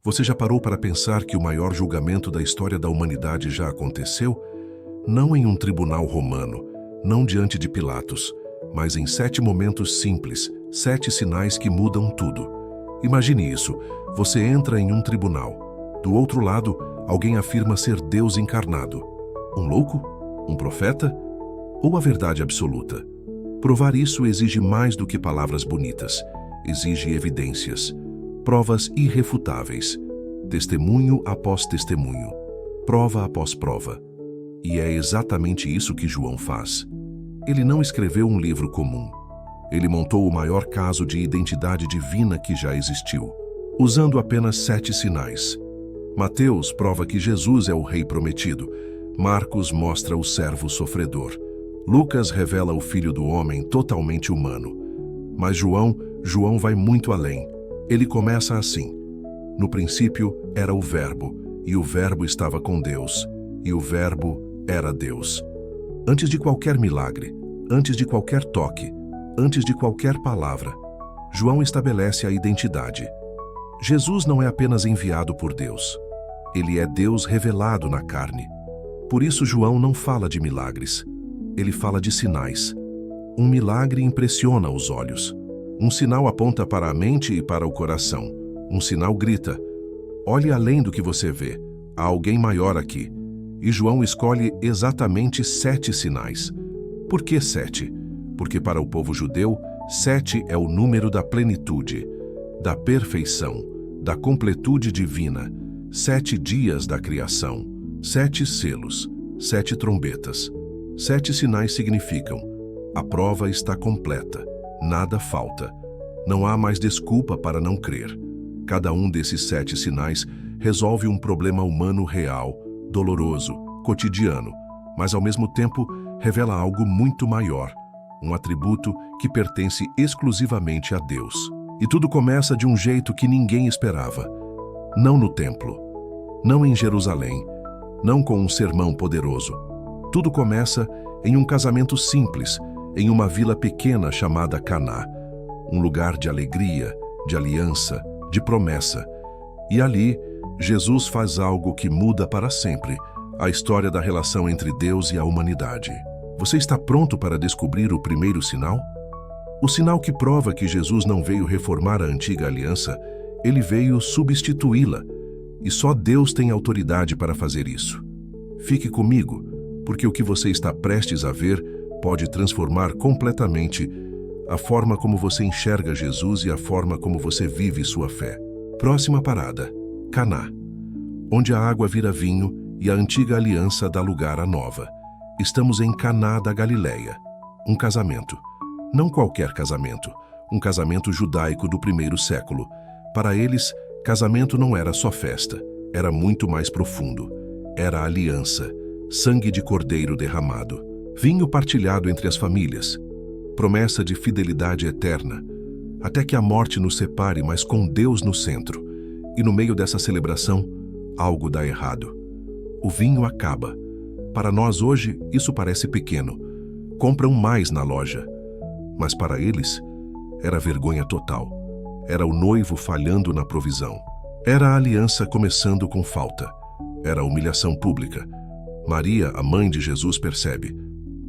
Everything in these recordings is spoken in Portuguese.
Você já parou para pensar que o maior julgamento da história da humanidade já aconteceu? Não em um tribunal romano, não diante de Pilatos, mas em 7 momentos simples, 7 sinais que mudam tudo. Imagine isso, você entra em um tribunal. Do outro lado, alguém afirma ser Deus encarnado. Um louco? Um profeta? Ou a verdade absoluta? Provar isso exige mais do que palavras bonitas. Exige evidências, provas irrefutáveis, testemunho após testemunho, prova após prova. E é exatamente isso que João faz. Ele não escreveu um livro comum. Ele montou o maior caso de identidade divina que já existiu, usando apenas 7 sinais. Mateus prova que Jesus é o Rei prometido. Marcos mostra o servo sofredor. Lucas revela o Filho do Homem totalmente humano. Mas João vai muito além. Ele começa assim: no princípio era o Verbo, e o Verbo estava com Deus, e o Verbo era Deus. Antes de qualquer milagre, antes de qualquer toque, antes de qualquer palavra, João estabelece a identidade. Jesus não é apenas enviado por Deus. Ele é Deus revelado na carne. Por isso João não fala de milagres. Ele fala de sinais. Um milagre impressiona os olhos. Um sinal aponta para a mente e para o coração. Um sinal grita: olhe além do que você vê. Há alguém maior aqui. E João escolhe exatamente 7 sinais. Por que 7? Porque para o povo judeu, 7 é o número da plenitude, da perfeição, da completude divina. 7 dias da criação, 7 selos, 7 trombetas. 7 sinais significam: a prova está completa, nada falta. Não há mais desculpa para não crer. Cada um desses 7 sinais resolve um problema humano real, doloroso, cotidiano, mas ao mesmo tempo revela algo muito maior, um atributo que pertence exclusivamente a Deus. E tudo começa de um jeito que ninguém esperava. Não no templo, não em Jerusalém, não com um sermão poderoso. Tudo começa em um casamento simples, em uma vila pequena chamada Caná, um lugar de alegria, de aliança, de promessa. E ali, Jesus faz algo que muda para sempre a história da relação entre Deus e a humanidade. Você está pronto para descobrir o primeiro sinal? O sinal que prova que Jesus não veio reformar a antiga aliança, ele veio substituí-la. E só Deus tem autoridade para fazer isso. Fique comigo, porque o que você está prestes a ver pode transformar completamente a forma como você enxerga Jesus e a forma como você vive sua fé. Próxima parada: Caná, onde a água vira vinho e a antiga aliança dá lugar à nova. Estamos em Caná da Galileia. Um casamento. Não qualquer casamento. Um casamento judaico do 1º século. Para eles, casamento não era só festa. Era muito mais profundo. Era aliança. Sangue de cordeiro derramado. Vinho partilhado entre as famílias. Promessa de fidelidade eterna. Até que a morte nos separe, mas com Deus no centro. E no meio dessa celebração, algo dá errado. O vinho acaba. Para nós hoje, isso parece pequeno. Compram mais na loja. Mas para eles, era vergonha total. Era o noivo falhando na provisão. Era a aliança começando com falta. Era a humilhação pública. Maria, a mãe de Jesus, percebe.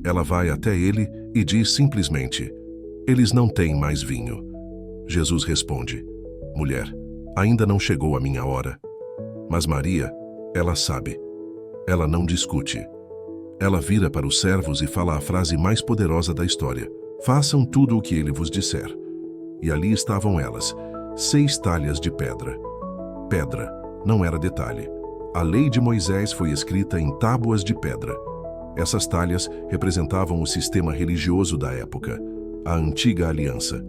Ela vai até ele e diz simplesmente: eles não têm mais vinho. Jesus responde: mulher, ainda não chegou a minha hora. Mas Maria, ela sabe. Ela não discute. Ela vira para os servos e fala a frase mais poderosa da história: façam tudo o que ele vos disser. E ali estavam elas, 6 talhas de pedra. Pedra não era detalhe. A lei de Moisés foi escrita em tábuas de pedra. Essas talhas representavam o sistema religioso da época, a antiga aliança.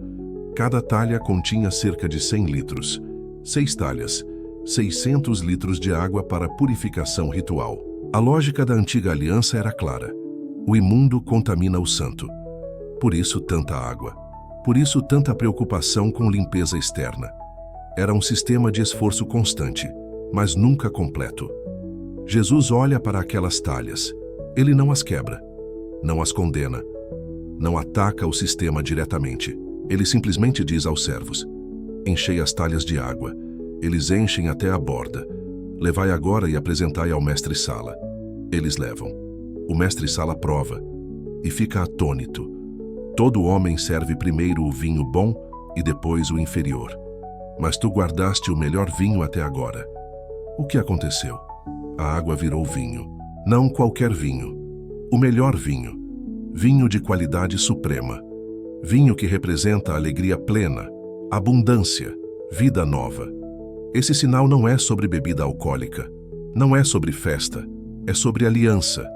Cada talha continha cerca de 100 litros. 6 talhas, 600 litros de água para purificação ritual. A lógica da antiga aliança era clara. O imundo contamina o santo. Por isso tanta água. Por isso tanta preocupação com limpeza externa. Era um sistema de esforço constante, mas nunca completo. Jesus olha para aquelas talhas. Ele não as quebra, não as condena, não ataca o sistema diretamente. Ele simplesmente diz aos servos: enchei as talhas de água. Eles enchem até a borda. Levai agora e apresentai ao mestre-sala. Eles levam. O mestre-sala prova e fica atônito. Todo homem serve primeiro o vinho bom e depois o inferior. Mas tu guardaste o melhor vinho até agora. O que aconteceu? A água virou vinho. Não qualquer vinho. O melhor vinho. Vinho de qualidade suprema. Vinho que representa alegria plena, abundância, vida nova. Esse sinal não é sobre bebida alcoólica. Não é sobre festa. É sobre aliança.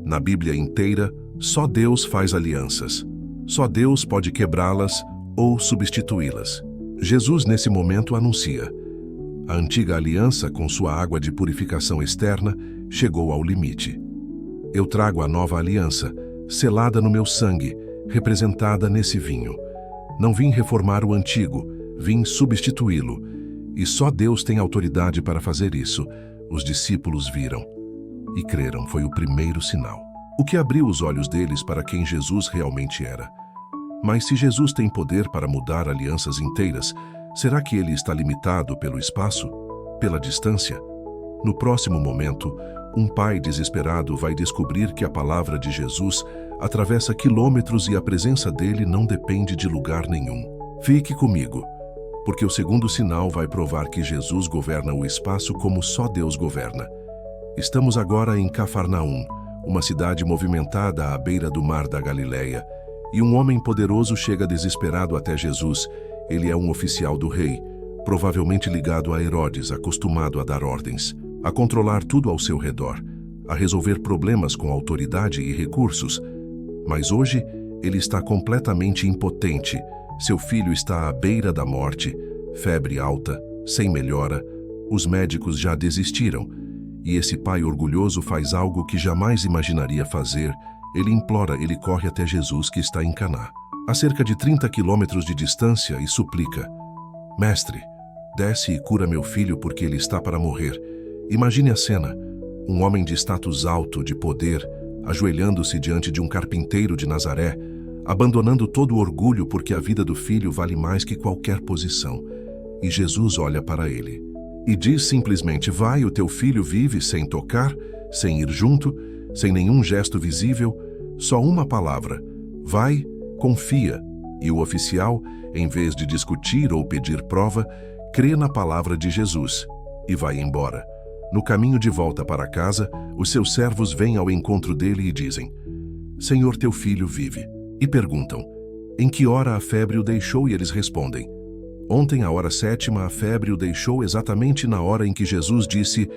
Na Bíblia inteira, só Deus faz alianças. Só Deus pode quebrá-las ou substituí-las. Jesus, nesse momento, anuncia: a antiga aliança, com sua água de purificação externa, chegou ao limite. Eu trago a nova aliança, selada no meu sangue, representada nesse vinho. Não vim reformar o antigo, vim substituí-lo. E só Deus tem autoridade para fazer isso. Os discípulos viram e creram. Foi o primeiro sinal, o que abriu os olhos deles para quem Jesus realmente era. Mas se Jesus tem poder para mudar alianças inteiras, será que ele está limitado pelo espaço? Pela distância? No próximo momento, um pai desesperado vai descobrir que a palavra de Jesus atravessa quilômetros e a presença dele não depende de lugar nenhum. Fique comigo, porque o segundo sinal vai provar que Jesus governa o espaço como só Deus governa. Estamos agora em Cafarnaum, uma cidade movimentada à beira do mar da Galileia, e um homem poderoso chega desesperado até Jesus. Ele é um oficial do rei, provavelmente ligado a Herodes, acostumado a dar ordens, a controlar tudo ao seu redor, a resolver problemas com autoridade e recursos. Mas hoje, ele está completamente impotente. Seu filho está à beira da morte, febre alta, sem melhora. Os médicos já desistiram. E esse pai orgulhoso faz algo que jamais imaginaria fazer. Ele implora, ele corre até Jesus, que está em Caná, a cerca de 30 quilômetros de distância, e suplica: Mestre, desce e cura meu filho porque ele está para morrer. Imagine a cena: um homem de status alto, de poder, ajoelhando-se diante de um carpinteiro de Nazaré, abandonando todo o orgulho porque a vida do filho vale mais que qualquer posição. E Jesus olha para ele e diz simplesmente: vai, o teu filho vive, sem tocar, sem ir junto, sem nenhum gesto visível, só uma palavra: vai, confia. E o oficial, em vez de discutir ou pedir prova, crê na palavra de Jesus e vai embora. No caminho de volta para casa, os seus servos vêm ao encontro dele e dizem: Senhor, teu filho vive. E perguntam: em que hora a febre o deixou? E eles respondem: ontem, à hora 7ª, a febre o deixou, exatamente na hora em que Jesus disse: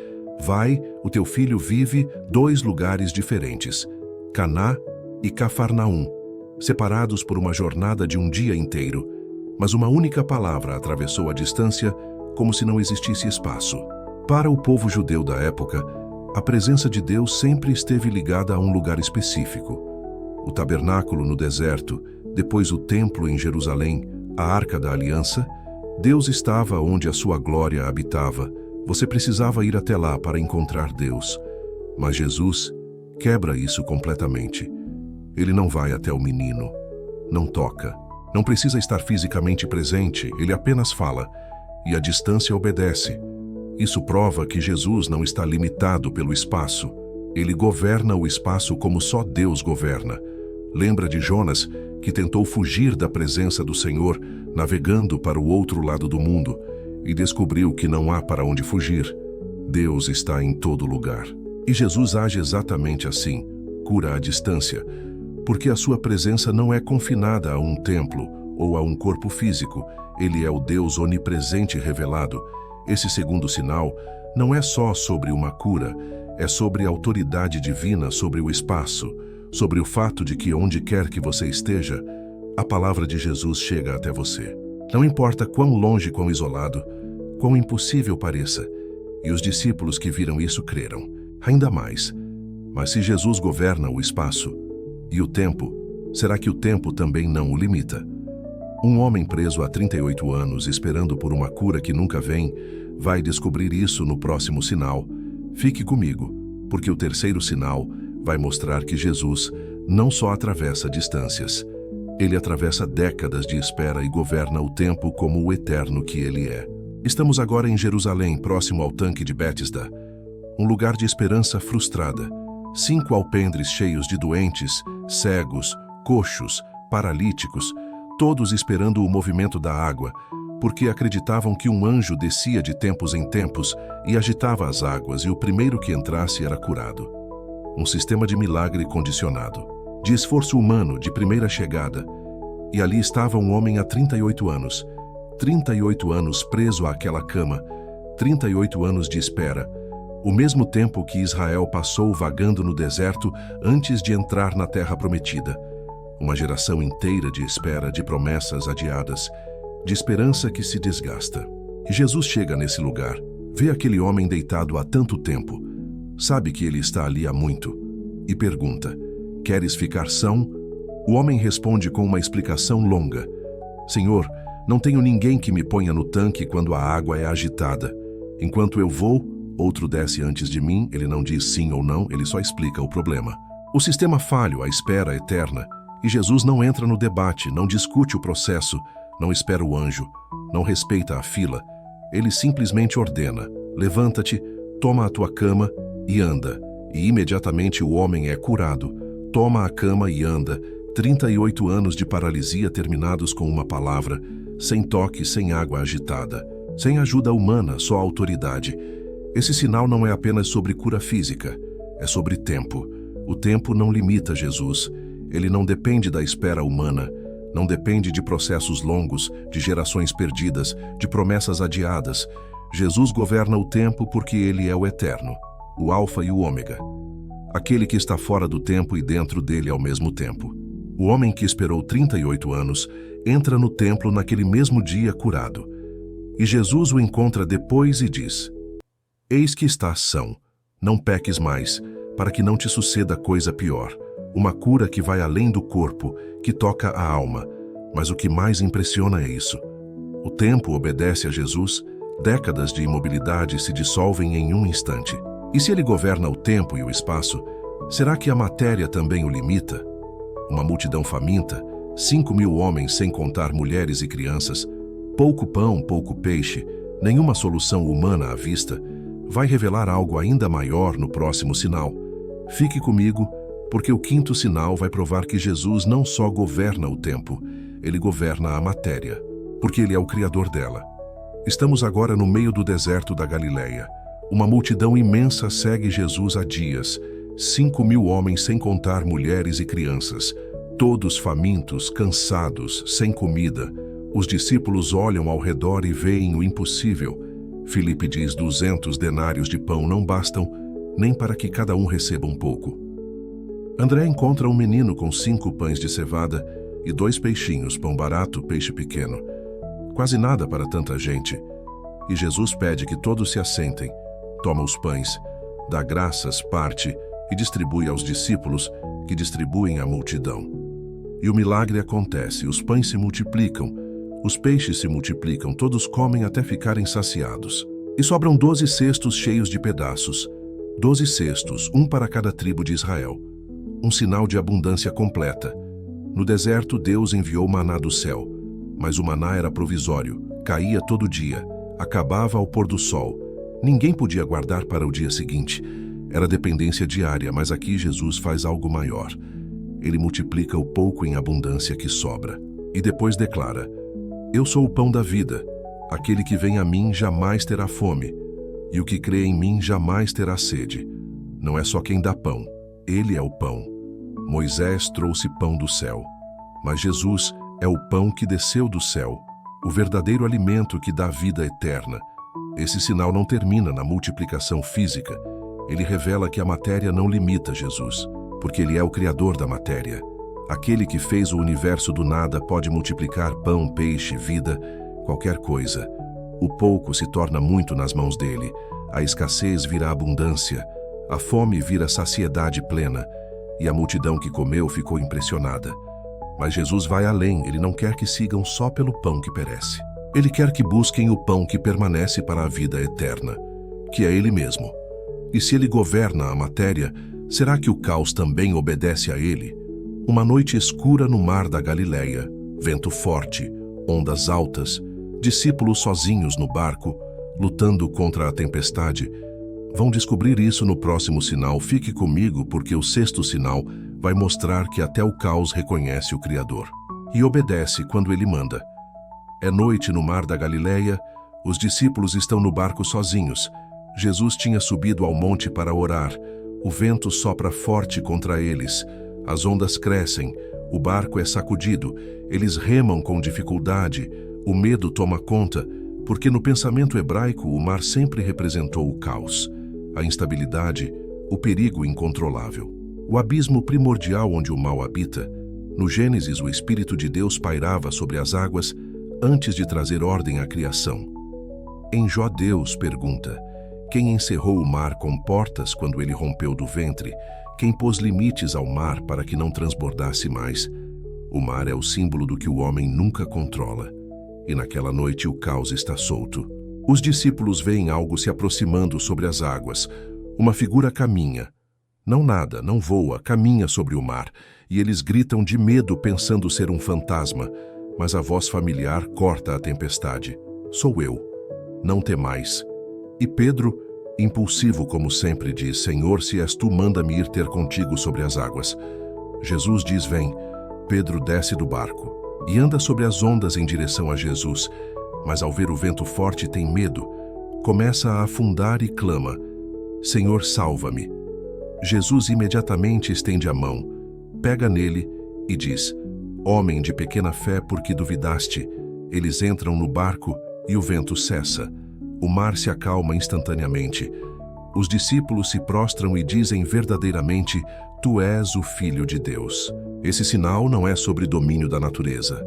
vai, o teu filho vive. 2 lugares diferentes, Caná e Cafarnaum, separados por uma jornada de um dia inteiro, mas uma única palavra atravessou a distância, como se não existisse espaço. Para o povo judeu da época, a presença de Deus sempre esteve ligada a um lugar específico. O tabernáculo no deserto, depois o templo em Jerusalém, a Arca da Aliança. Deus estava onde a sua glória habitava. Você precisava ir até lá para encontrar Deus. Mas Jesus quebra isso completamente. Ele não vai até o menino, não toca, não precisa estar fisicamente presente, ele apenas fala, e a distância obedece. Isso prova que Jesus não está limitado pelo espaço. Ele governa o espaço como só Deus governa. Lembra de Jonas, que tentou fugir da presença do Senhor, navegando para o outro lado do mundo, e descobriu que não há para onde fugir. Deus está em todo lugar. E Jesus age exatamente assim, cura à distância, porque a sua presença não é confinada a um templo ou a um corpo físico. Ele é o Deus onipresente revelado. Esse segundo sinal não é só sobre uma cura, é sobre a autoridade divina sobre o espaço, sobre o fato de que onde quer que você esteja, a palavra de Jesus chega até você. Não importa quão longe, quão isolado, quão impossível pareça. E os discípulos que viram isso creram. Ainda mais. Mas se Jesus governa o espaço e o tempo, será que o tempo também não o limita? Um homem preso há 38 anos, esperando por uma cura que nunca vem, vai descobrir isso no próximo sinal. Fique comigo, porque o terceiro sinal vai mostrar que Jesus não só atravessa distâncias, ele atravessa décadas de espera e governa o tempo como o eterno que ele é. Estamos agora em Jerusalém, próximo ao tanque de Betesda, um lugar de esperança frustrada. 5 alpendres cheios de doentes, cegos, coxos, paralíticos, todos esperando o movimento da água, porque acreditavam que um anjo descia de tempos em tempos e agitava as águas e o primeiro que entrasse era curado. Um sistema de milagre condicionado, de esforço humano de primeira chegada. E ali estava um homem há 38 anos. 38 anos preso àquela cama, 38 anos de espera, o mesmo tempo que Israel passou vagando no deserto antes de entrar na terra prometida. Uma geração inteira de espera, de promessas adiadas, de esperança que se desgasta. E Jesus chega nesse lugar, vê aquele homem deitado há tanto tempo, sabe que ele está ali há muito, e pergunta: "Queres ficar são?" O homem responde com uma explicação longa: "Senhor, não tenho ninguém que me ponha no tanque quando a água é agitada. Enquanto eu vou, outro desce antes de mim." Ele não diz sim ou não, ele só explica o problema. O sistema falho, a espera eterna. E Jesus não entra no debate, não discute o processo, não espera o anjo, não respeita a fila. Ele simplesmente ordena: "Levanta-te, toma a tua cama e anda." E imediatamente o homem é curado. Toma a cama e anda. 38 anos de paralisia terminados com uma palavra, sem toque, sem água agitada, sem ajuda humana, só autoridade. Esse sinal não é apenas sobre cura física, é sobre tempo. O tempo não limita Jesus. Ele não depende da espera humana, não depende de processos longos, de gerações perdidas, de promessas adiadas. Jesus governa o tempo porque ele é o eterno, o alfa e o ômega, aquele que está fora do tempo e dentro dele ao mesmo tempo. O homem que esperou 38 anos entra no templo naquele mesmo dia curado. E Jesus o encontra depois e diz: "Eis que estás são, não peques mais, para que não te suceda coisa pior." Uma cura que vai além do corpo, que toca a alma. Mas o que mais impressiona é isso: o tempo obedece a Jesus, décadas de imobilidade se dissolvem em um instante. E se ele governa o tempo e o espaço, será que a matéria também o limita? Uma multidão faminta, 5.000 homens sem contar mulheres e crianças, pouco pão, pouco peixe, nenhuma solução humana à vista, vai revelar algo ainda maior no próximo sinal. Fique comigo, porque o 5º sinal vai provar que Jesus não só governa o tempo, ele governa a matéria, porque ele é o criador dela. Estamos agora no meio do deserto da Galileia. Uma multidão imensa segue Jesus há dias, 5.000 homens sem contar mulheres e crianças, todos famintos, cansados, sem comida. Os discípulos olham ao redor e veem o impossível. Filipe diz: 200 denários de pão não bastam, nem para que cada um receba um pouco. André encontra um menino com 5 pães de cevada e 2 peixinhos, pão barato, peixe pequeno. Quase nada para tanta gente. E Jesus pede que todos se assentem, toma os pães, dá graças, parte e distribui aos discípulos, que distribuem à multidão. E o milagre acontece, os pães se multiplicam, os peixes se multiplicam, todos comem até ficarem saciados. E sobram 12 cestos cheios de pedaços, 12 cestos, um para cada tribo de Israel. Um sinal de abundância completa. No deserto, Deus enviou maná do céu, mas o maná era provisório, caía todo dia, acabava ao pôr do sol. Ninguém podia guardar para o dia seguinte. Era dependência diária, mas aqui Jesus faz algo maior. Ele multiplica o pouco em abundância que sobra. E depois declara: "Eu sou o pão da vida. Aquele que vem a mim jamais terá fome, e o que crê em mim jamais terá sede." Não é só quem dá pão, ele é o pão. Moisés trouxe pão do céu, mas Jesus é o pão que desceu do céu, o verdadeiro alimento que dá vida eterna. Esse sinal não termina na multiplicação física. Ele revela que a matéria não limita Jesus, porque ele é o criador da matéria. Aquele que fez o universo do nada pode multiplicar pão, peixe, vida, qualquer coisa. O pouco se torna muito nas mãos dele. A escassez vira abundância. A fome vira saciedade plena. E a multidão que comeu ficou impressionada. Mas Jesus vai além, ele não quer que sigam só pelo pão que perece. Ele quer que busquem o pão que permanece para a vida eterna, que é ele mesmo. E se ele governa a matéria, será que o caos também obedece a ele? Uma noite escura no mar da Galileia, vento forte, ondas altas, Discípulos sozinhos no barco, lutando contra a tempestade. Vão descobrir isso no próximo sinal. Fique comigo, porque o sexto sinal vai mostrar que até o caos reconhece o Criador e obedece quando ele manda. É noite no mar da Galileia, os discípulos estão no barco sozinhos. Jesus tinha subido ao monte para orar. O vento sopra forte contra eles. As ondas crescem, o barco é sacudido. Eles remam com dificuldade. O medo toma conta, porque no pensamento hebraico o mar sempre representou o caos, a instabilidade, o perigo incontrolável. O abismo primordial onde o mal habita. No Gênesis, o Espírito de Deus pairava sobre as águas antes de trazer ordem à criação. Em Jó, Deus pergunta: quem encerrou o mar com portas quando ele rompeu do ventre? Quem pôs limites ao mar para que não transbordasse mais? O mar é o símbolo do que o homem nunca controla. E naquela noite o caos está solto. Os discípulos veem algo se aproximando sobre as águas. Uma figura caminha. Não nada, não voa, caminha sobre o mar. E eles gritam de medo pensando ser um fantasma. Mas a voz familiar corta a tempestade. Sou eu. Não temais. E Pedro, impulsivo como sempre, diz: Senhor, se és tu, manda-me ir ter contigo sobre as águas. Jesus diz: vem. Pedro desce do barco e anda sobre as ondas em direção a Jesus. Mas ao ver o vento forte tem medo. Começa a afundar e clama: Senhor, salva-me. Jesus imediatamente estende a mão, pega nele e diz: homem de pequena fé, por que duvidaste? Eles entram no barco e o vento cessa. O mar se acalma instantaneamente. Os discípulos se prostram e dizem verdadeiramente: Tu és o Filho de Deus. Esse sinal não é sobre domínio da natureza.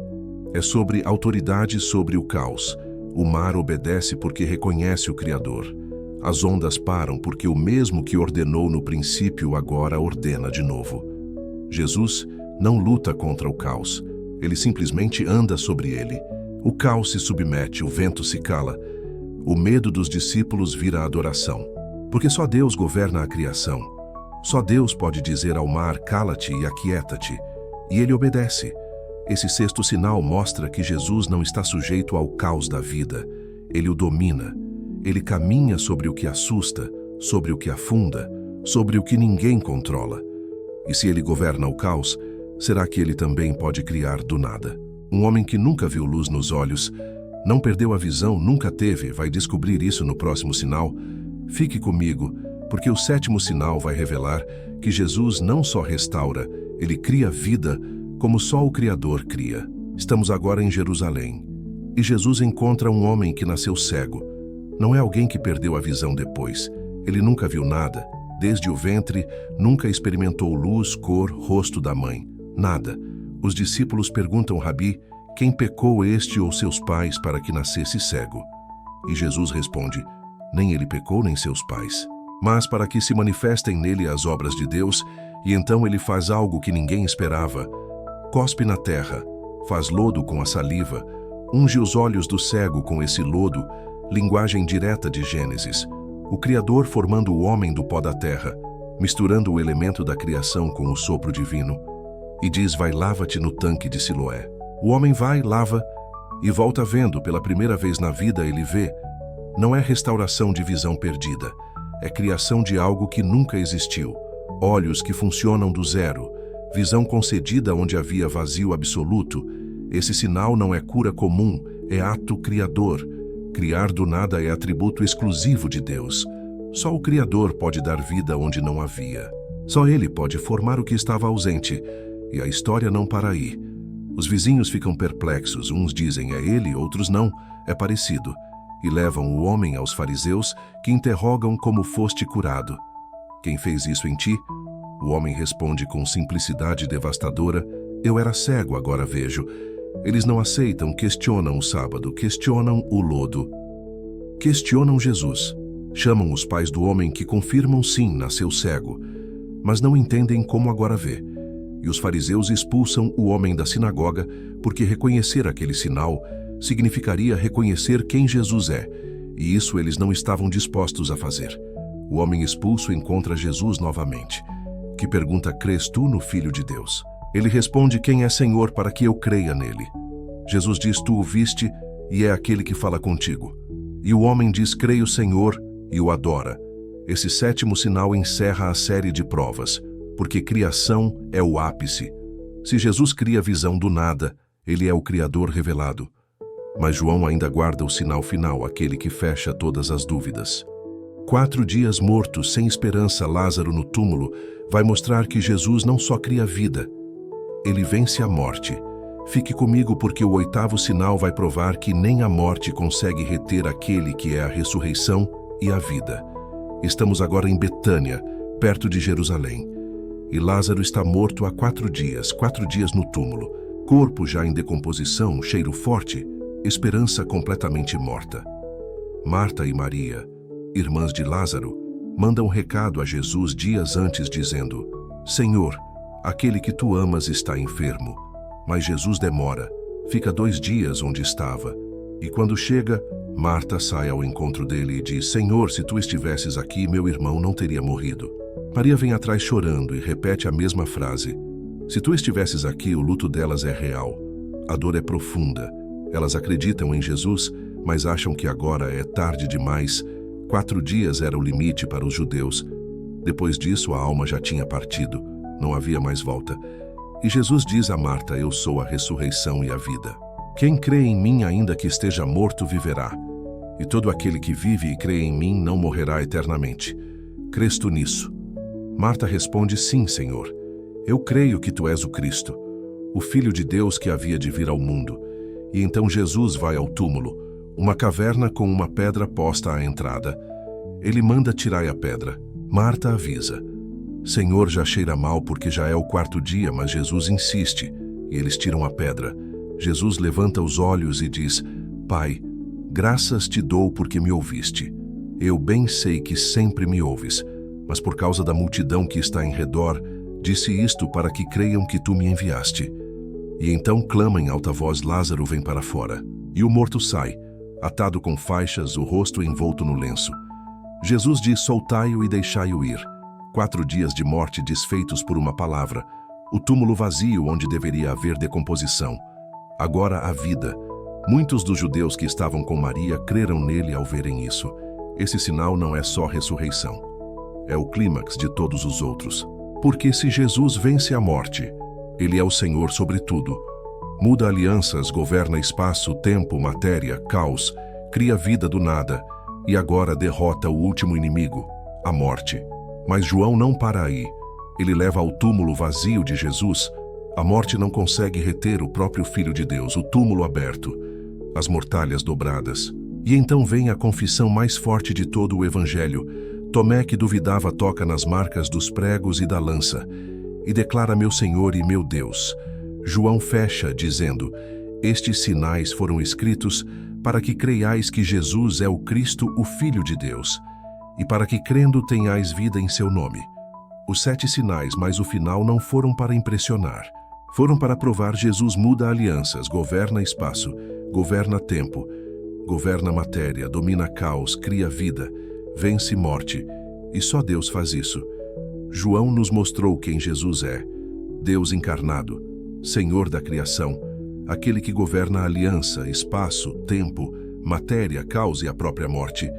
É sobre autoridade sobre o caos. O mar obedece porque reconhece o Criador. As ondas param porque o mesmo que ordenou no princípio agora ordena de novo. Jesus não luta contra o caos. Ele simplesmente anda sobre ele. O caos se submete, o vento se cala. O medo dos discípulos vira adoração. Porque só Deus governa a criação. Só Deus pode dizer ao mar: cala-te e aquieta-te. E ele obedece. Esse sexto sinal mostra que Jesus não está sujeito ao caos da vida. Ele o domina. Ele caminha sobre o que assusta, sobre o que afunda, sobre o que ninguém controla. E se ele governa o caos, será que ele também pode criar do nada? Um homem que nunca viu luz nos olhos, não perdeu a visão, nunca teve, vai descobrir isso no próximo sinal. Fique comigo, porque o sétimo sinal vai revelar que Jesus não só restaura, ele cria vida como só o Criador cria. Estamos agora em Jerusalém, e Jesus encontra um homem que nasceu cego. Não é alguém que perdeu a visão depois. Ele nunca viu nada. Desde o ventre, nunca experimentou luz, cor, rosto da mãe. Nada. Os discípulos perguntam: Rabi, quem pecou, este ou seus pais, para que nascesse cego? E Jesus responde: nem ele pecou, nem seus pais, mas para que se manifestem nele as obras de Deus. E então ele faz algo que ninguém esperava. Cospe na terra, faz lodo com a saliva, unge os olhos do cego com esse lodo. Linguagem direta de Gênesis. O Criador formando o homem do pó da terra, misturando o elemento da criação com o sopro divino. E diz: vai, lava-te no tanque de Siloé. O homem vai, lava e volta vendo. Pela primeira vez na vida ele vê. Não é restauração de visão perdida. É criação de algo que nunca existiu. Olhos que funcionam do zero. Visão concedida onde havia vazio absoluto. Esse sinal não é cura comum, é ato criador. Criar do nada é atributo exclusivo de Deus. Só o Criador pode dar vida onde não havia. Só Ele pode formar o que estava ausente. E a história não para aí. Os vizinhos ficam perplexos. Uns dizem: é ele, outros não, é parecido. E levam o homem aos fariseus, que interrogam: como foste curado? Quem fez isso em ti? O homem responde com simplicidade devastadora: eu era cego, agora vejo. Eles não aceitam, questionam o sábado, questionam o lodo. Questionam Jesus. Chamam os pais do homem, que confirmam: sim, nasceu cego. Mas não entendem como agora vê. E os fariseus expulsam o homem da sinagoga, porque reconhecer aquele sinal significaria reconhecer quem Jesus é. E isso eles não estavam dispostos a fazer. O homem expulso encontra Jesus novamente, que pergunta: crês tu no Filho de Deus? Ele responde: quem é Senhor para que eu creia nele? Jesus diz: tu o viste e é aquele que fala contigo. E o homem diz: creio, Senhor, e o adora. Esse sétimo sinal encerra a série de provas, porque criação é o ápice. Se Jesus cria a visão do nada, ele é o Criador revelado. Mas João ainda guarda o sinal final, aquele que fecha todas as dúvidas. 4 dias morto, sem esperança, Lázaro no túmulo, vai mostrar que Jesus não só cria vida, ele vence a morte. Fique comigo, porque o 8º sinal vai provar que nem a morte consegue reter aquele que é a ressurreição e a vida. Estamos agora em Betânia, perto de Jerusalém. E Lázaro está morto há 4 dias no túmulo. Corpo já em decomposição, cheiro forte, esperança completamente morta. Marta e Maria, irmãs de Lázaro, mandam um recado a Jesus dias antes dizendo: Senhor, aquele que tu amas está enfermo. Mas Jesus demora, fica 2 dias onde estava. E quando chega, Marta sai ao encontro dele e diz: Senhor, se tu estivesses aqui, meu irmão não teria morrido. Maria vem atrás chorando e repete a mesma frase. Se tu estivesses aqui, o luto delas é real. A dor é profunda. Elas acreditam em Jesus, mas acham que agora é tarde demais. 4 dias era o limite para os judeus. Depois disso, a alma já tinha partido. Não havia mais volta. E Jesus diz a Marta: eu sou a ressurreição e a vida. Quem crê em mim, ainda que esteja morto, viverá. E todo aquele que vive e crê em mim não morrerá eternamente. Crês tu nisso? Marta responde: sim, Senhor. Eu creio que tu és o Cristo, o Filho de Deus que havia de vir ao mundo. E então Jesus vai ao túmulo, uma caverna com uma pedra posta à entrada. Ele manda tirar a pedra. Marta avisa: Senhor, já cheira mal porque já é o 4º dia, mas Jesus insiste, e eles tiram a pedra. Jesus levanta os olhos e diz: Pai, graças te dou porque me ouviste. Eu bem sei que sempre me ouves, mas por causa da multidão que está em redor, disse isto para que creiam que tu me enviaste. E então clama em alta voz: Lázaro, vem para fora. E o morto sai, atado com faixas, o rosto envolto no lenço. Jesus diz: soltai-o e deixai-o ir. 4 dias de morte desfeitos por uma palavra. O túmulo vazio onde deveria haver decomposição. Agora a vida. Muitos dos judeus que estavam com Maria creram nele ao verem isso. Esse sinal não é só ressurreição. É o clímax de todos os outros. Porque se Jesus vence a morte, ele é o Senhor sobre tudo. Muda alianças, governa espaço, tempo, matéria, caos, cria vida do nada e agora derrota o último inimigo, a morte. Mas João não para aí. Ele leva ao túmulo vazio de Jesus. A morte não consegue reter o próprio Filho de Deus, o túmulo aberto, as mortalhas dobradas. E então vem a confissão mais forte de todo o Evangelho. Tomé, que duvidava, toca nas marcas dos pregos e da lança e declara: meu Senhor e meu Deus. João fecha dizendo: estes sinais foram escritos para que creiais que Jesus é o Cristo, o Filho de Deus, e para que crendo tenhais vida em seu nome. Os 7 sinais, mas o final, não foram para impressionar. Foram para provar: Jesus muda alianças, governa espaço, governa tempo, governa matéria, domina caos, cria vida, vence morte. E só Deus faz isso. João nos mostrou quem Jesus é: Deus encarnado, Senhor da criação, aquele que governa a aliança, espaço, tempo, matéria, caos e a própria morte.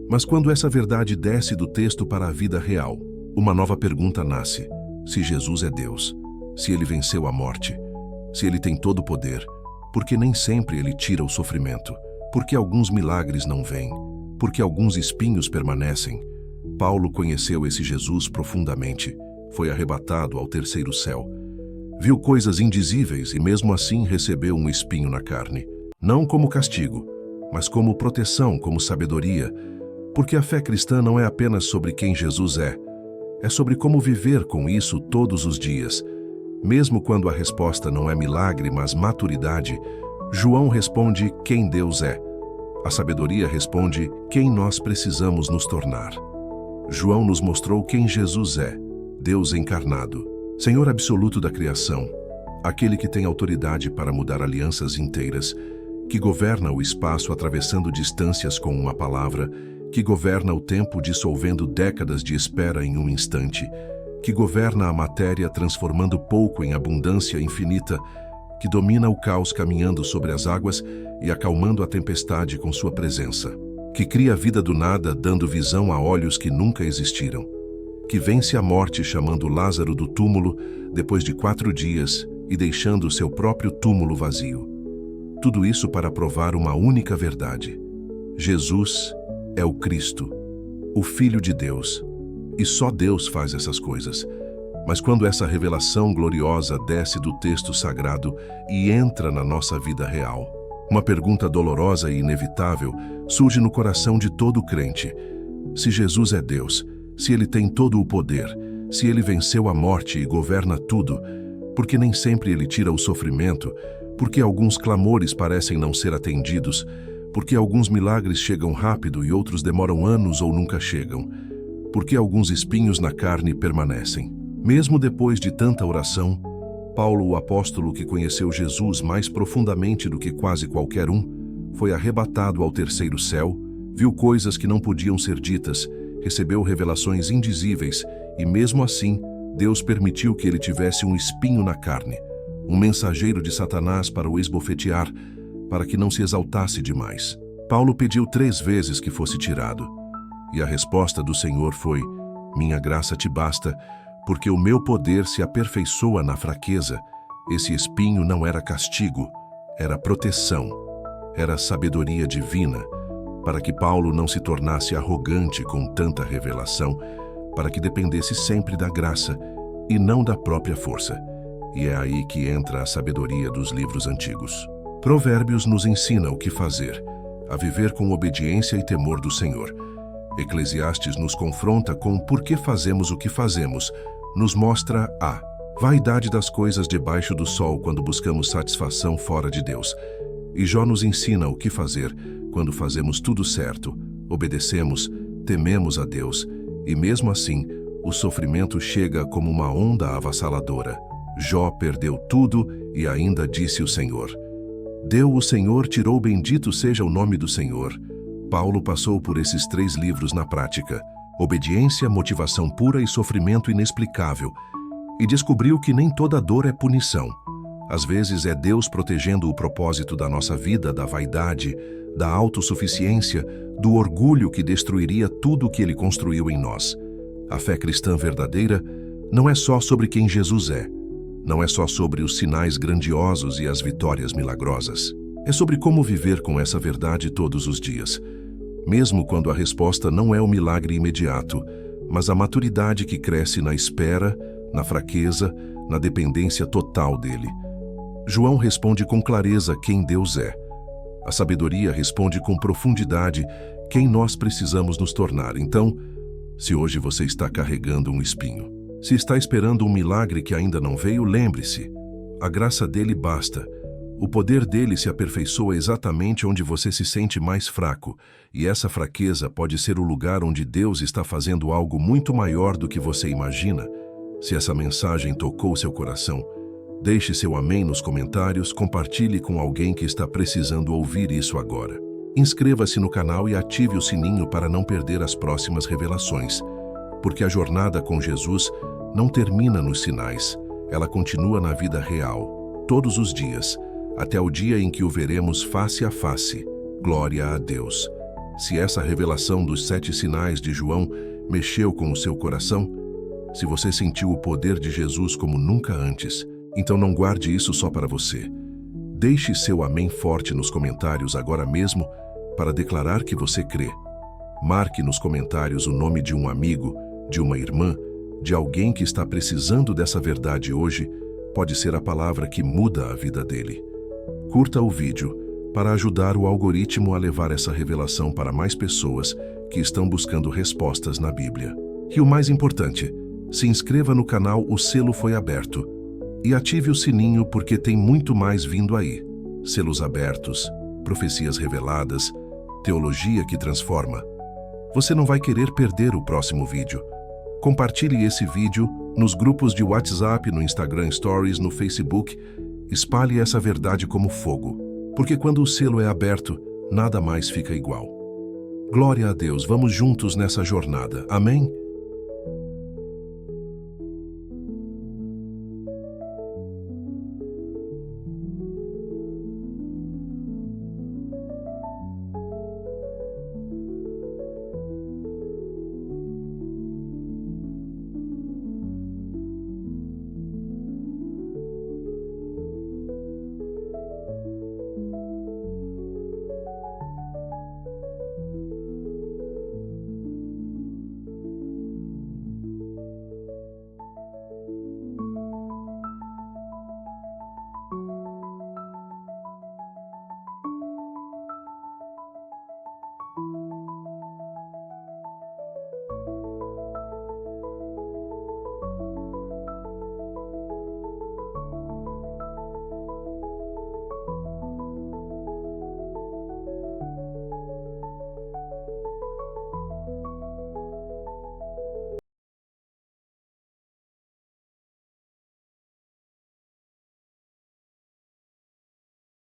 Mas quando essa verdade desce do texto para a vida real, uma nova pergunta nasce: se Jesus é Deus, se ele venceu a morte, se ele tem todo o poder, por que nem sempre ele tira o sofrimento? Por que alguns milagres não vêm? Por que alguns espinhos permanecem? Paulo conheceu esse Jesus profundamente. Foi arrebatado ao 3º céu. Viu coisas indizíveis e mesmo assim recebeu um espinho na carne. Não como castigo, mas como proteção, como sabedoria. Porque a fé cristã não é apenas sobre quem Jesus é sobre como viver com isso todos os dias. Mesmo quando a resposta não é milagre, mas maturidade, João responde quem Deus é. A sabedoria responde quem nós precisamos nos tornar. João nos mostrou quem Jesus é: Deus encarnado, Senhor absoluto da criação, aquele que tem autoridade para mudar alianças inteiras, que governa o espaço atravessando distâncias com uma palavra, que governa o tempo dissolvendo décadas de espera em um instante, que governa a matéria transformando pouco em abundância infinita, que domina o caos caminhando sobre as águas e acalmando a tempestade com sua presença, que cria a vida do nada dando visão a olhos que nunca existiram, que vence a morte chamando Lázaro do túmulo depois de 4 dias e deixando seu próprio túmulo vazio. Tudo isso para provar uma única verdade: Jesus é o Cristo, o Filho de Deus, e só Deus faz essas coisas. Mas quando essa revelação gloriosa desce do texto sagrado e entra na nossa vida real, uma pergunta dolorosa e inevitável surge no coração de todo crente: se Jesus é Deus, se Ele tem todo o poder, se Ele venceu a morte e governa tudo, por que nem sempre Ele tira o sofrimento? Por que alguns clamores parecem não ser atendidos? Por que alguns milagres chegam rápido e outros demoram anos ou nunca chegam? Por que alguns espinhos na carne permanecem? Mesmo depois de tanta oração, Paulo, o apóstolo que conheceu Jesus mais profundamente do que quase qualquer um, foi arrebatado ao terceiro céu, viu coisas que não podiam ser ditas, recebeu revelações indizíveis e, mesmo assim, Deus permitiu que ele tivesse um espinho na carne, um mensageiro de Satanás para o esbofetear, para que não se exaltasse demais. Paulo pediu 3 vezes que fosse tirado, e a resposta do Senhor foi: minha graça te basta, porque o meu poder se aperfeiçoa na fraqueza. Esse espinho não era castigo, era proteção, era sabedoria divina, para que Paulo não se tornasse arrogante com tanta revelação, para que dependesse sempre da graça e não da própria força. E é aí que entra a sabedoria dos livros antigos. Provérbios nos ensina o que fazer, a viver com obediência e temor do Senhor. Eclesiastes nos confronta com por que fazemos o que fazemos, nos mostra a vaidade das coisas debaixo do sol quando buscamos satisfação fora de Deus. E Jó nos ensina o que fazer quando fazemos tudo certo, obedecemos, tememos a Deus, e mesmo assim, o sofrimento chega como uma onda avassaladora. Jó perdeu tudo e ainda disse o Senhor: deu o Senhor, tirou, bendito seja o nome do Senhor. Paulo passou por esses 3 livros na prática: obediência, motivação pura e sofrimento inexplicável, e descobriu que nem toda dor é punição. Às vezes é Deus protegendo o propósito da nossa vida da vaidade, da autossuficiência, do orgulho que destruiria tudo o que Ele construiu em nós. A fé cristã verdadeira não é só sobre quem Jesus é, não é só sobre os sinais grandiosos e as vitórias milagrosas. É sobre como viver com essa verdade todos os dias, mesmo quando a resposta não é o milagre imediato, mas a maturidade que cresce na espera, na fraqueza, na dependência total dele. João responde com clareza quem Deus é. A sabedoria responde com profundidade quem nós precisamos nos tornar. Então, se hoje você está carregando um espinho, se está esperando um milagre que ainda não veio, lembre-se: a graça dele basta. O poder dele se aperfeiçoa exatamente onde você se sente mais fraco, e essa fraqueza pode ser o lugar onde Deus está fazendo algo muito maior do que você imagina. Se essa mensagem tocou seu coração, deixe seu amém nos comentários, compartilhe com alguém que está precisando ouvir isso agora. Inscreva-se no canal e ative o sininho para não perder as próximas revelações, porque a jornada com Jesus não termina nos sinais, ela continua na vida real, todos os dias, até o dia em que o veremos face a face. Glória a Deus! Se essa revelação dos 7 sinais de João mexeu com o seu coração, se você sentiu o poder de Jesus como nunca antes, então não guarde isso só para você. Deixe seu amém forte nos comentários agora mesmo para declarar que você crê. Marque nos comentários o nome de um amigo, de uma irmã, de alguém que está precisando dessa verdade hoje. Pode ser a palavra que muda a vida dele. Curta o vídeo para ajudar o algoritmo a levar essa revelação para mais pessoas que estão buscando respostas na Bíblia. E o mais importante, se inscreva no canal O Selo Foi Aberto e ative o sininho porque tem muito mais vindo aí. Selos abertos, profecias reveladas, teologia que transforma. Você não vai querer perder o próximo vídeo. Compartilhe esse vídeo nos grupos de WhatsApp, no Instagram Stories, no Facebook. Espalhe essa verdade como fogo, porque quando o selo é aberto, nada mais fica igual. Glória a Deus, vamos juntos nessa jornada. Amém?